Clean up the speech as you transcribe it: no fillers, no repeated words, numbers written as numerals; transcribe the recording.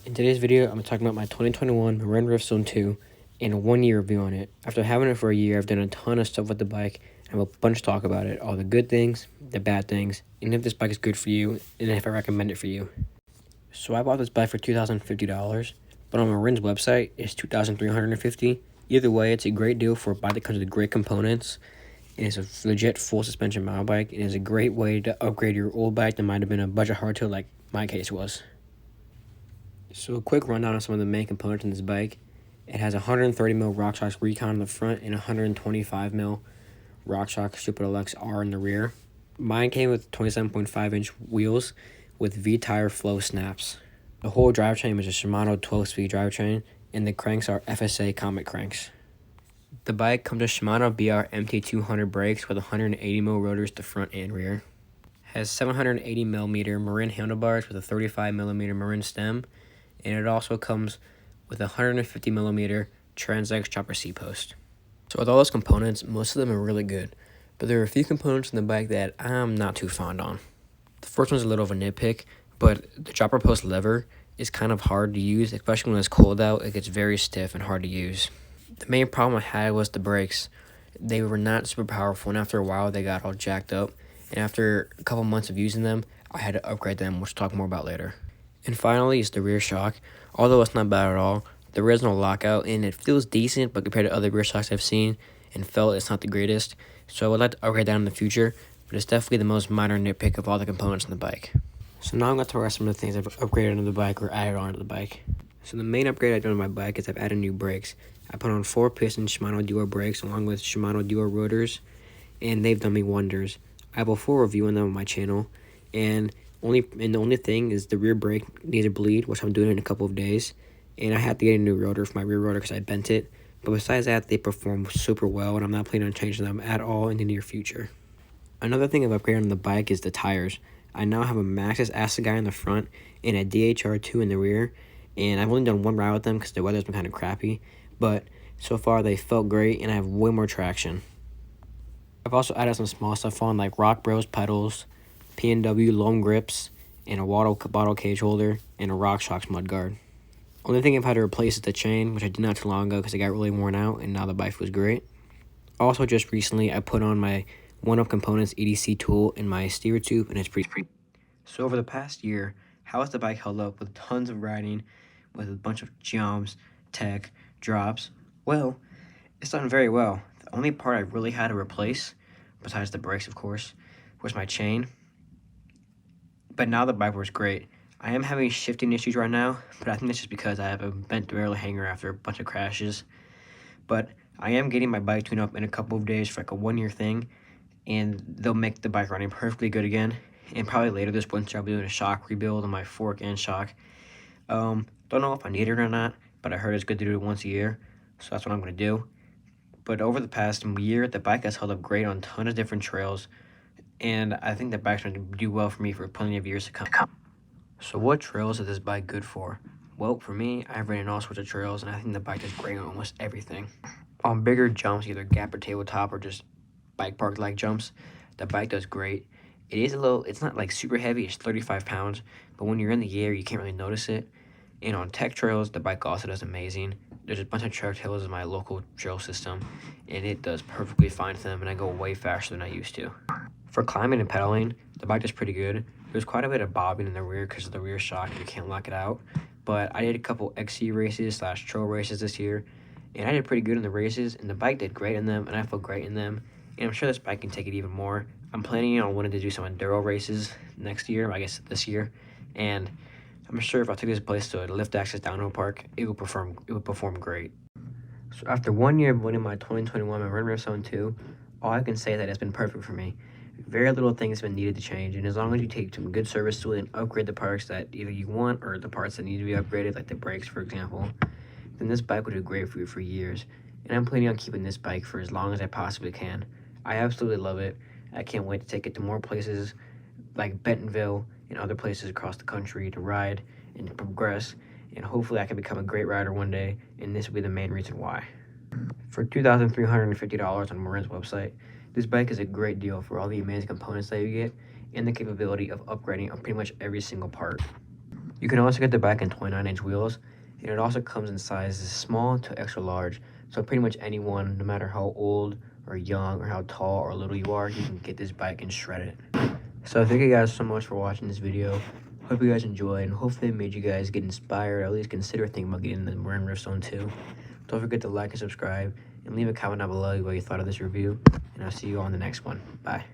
In today's video, I'm talking about my 2021 Marin Rift Zone 2 and a 1-year review on it. After having it for a year, I've done a ton of stuff with the bike. I have a bunch to talk about it, all the good things, the bad things, and if this bike is good for you, and if I recommend it for you. So I bought this bike for $2,050, but on Marin's website, it's $2,350. Either way, it's a great deal for a bike that comes with great components. It is a legit full suspension mountain bike. It is a great way to upgrade your old bike that might have been a budget hardtail like my case was. So a quick rundown on some of the main components in this bike. It has 130mm RockShox Recon in the front and 125mm RockShox Super Deluxe R in the rear. Mine came with 27.5-inch wheels with V-tire flow snaps. The whole drivetrain was a Shimano 12-speed drivetrain, and the cranks are FSA Comet cranks. The bike comes with Shimano BR MT200 brakes with 180mm rotors to front and rear. Has 780mm Marin handlebars with a 35mm Marin stem, and it also comes with a 150mm Transx chopper seat post. So with all those components, most of them are really good, but there are a few components in the bike that I'm not too fond on. The first one's a little of a nitpick, but the chopper post lever is kind of hard to use, especially when it's cold out. It gets very stiff and hard to use. The main problem I had was the brakes. They were not super powerful, and after a while they got all jacked up, and after a couple months of using them, I had to upgrade them, which I'll talk more about later. And finally is the rear shock. Although it's not bad at all, there is no lockout, and it feels decent, but compared to other rear shocks I've seen and felt, it's not the greatest. So I would like to upgrade that in the future, but it's definitely the most minor nitpick of all the components in the bike. So now I'm going to talk about some of the things I've upgraded on the bike or added on to the bike. So the main upgrade I've done on my bike is I've added new brakes. I put on 4-piston Shimano Duo brakes along with Shimano Duo rotors, and they've done me wonders. I have a full review on them on my channel, and the only thing is the rear brake needs a bleed, which I'm doing in a couple of days, and I had to get a new rotor for my rear rotor because I bent it. But besides that, they perform super well, and I'm not planning on changing them at all in the near future. Another thing I've upgraded on the bike is the tires. I now have a Maxxis Assegai in the front and a DHR2 in the rear, and I've only done one ride with them because the weather's been kind of crappy, but so far they felt great and I have way more traction. I've also added some small stuff on, like Rock Bros pedals, P&W loam grips, and a water bottle cage holder, and a RockShox mudguard. Only thing I've had to replace is the chain, which I did not too long ago because it got really worn out, and now the bike was great. Also, just recently, I put on my One-Up Components EDC tool in my steer tube, and it's pretty. So over the past year, how has the bike held up with tons of riding, with a bunch of jumps, tech, drops? Well, it's done very well. The only part I really had to replace, besides the brakes of course, was my chain. But now the bike works great. I am having shifting issues right now, but I think that's just because I have a bent derailleur hanger after a bunch of crashes. But I am getting my bike tuned up in a couple of days for like a 1-year thing, and they'll make the bike running perfectly good again. And probably later this winter I'll be doing a shock rebuild on my fork and shock. Don't know if I need it or not, but I heard it's good to do it once a year, so that's what I'm going to do. But over the past year, the bike has held up great on a ton of different trails, and I think the bike's going to do well for me for plenty of years to come. So what trails is this bike good for? Well, for me, I've ridden all sorts of trails, and I think the bike does great on almost everything. On bigger jumps, either gap or tabletop or just bike park-like jumps, the bike does great. It's not like super heavy, it's 35 pounds, but when you're in the air, you can't really notice it. And on tech trails, the bike also does amazing. There's a bunch of trail trails in my local trail system, and it does perfectly fine to them, and I go way faster than I used to. For climbing and pedaling, the bike does pretty good. There's quite a bit of bobbing in the rear because of the rear shock, you can't lock it out. But I did a couple XC races / trail races this year, and I did pretty good in the races, and the bike did great in them, and I felt great in them. And I'm sure this bike can take it even more. I'm planning on wanting to do some enduro races next year, I guess this year, and I'm sure if I took this place to a lift access downhill park, it would perform great. So after 1 year of winning my 2021 Marin Rift Zone 2, all I can say is that it's been perfect for me. Very little things have been needed to change, and as long as you take some good service to it and upgrade the parts that either you want or the parts that need to be upgraded, like the brakes for example, then this bike will do great for you for years. And I'm planning on keeping this bike for as long as I possibly can. I absolutely love it. I can't wait to take it to more places like Bentonville and other places across the country to ride and to progress, and hopefully I can become a great rider one day, and this will be the main reason why. For $2,350 on Marin's website, this bike is a great deal for all the amazing components that you get and the capability of upgrading on pretty much every single part. You can also get the bike in 29-inch wheels, and it also comes in sizes small to extra large. So pretty much anyone, no matter how old or young or how tall or little you are, you can get this bike and shred it. So thank you guys so much for watching this video. Hope you guys enjoyed, and hopefully it made you guys get inspired, or at least consider thinking about getting the Marin Rift Zone 2. Don't forget to like and subscribe, and leave a comment down below what you thought of this review, and I'll see you on the next one. Bye.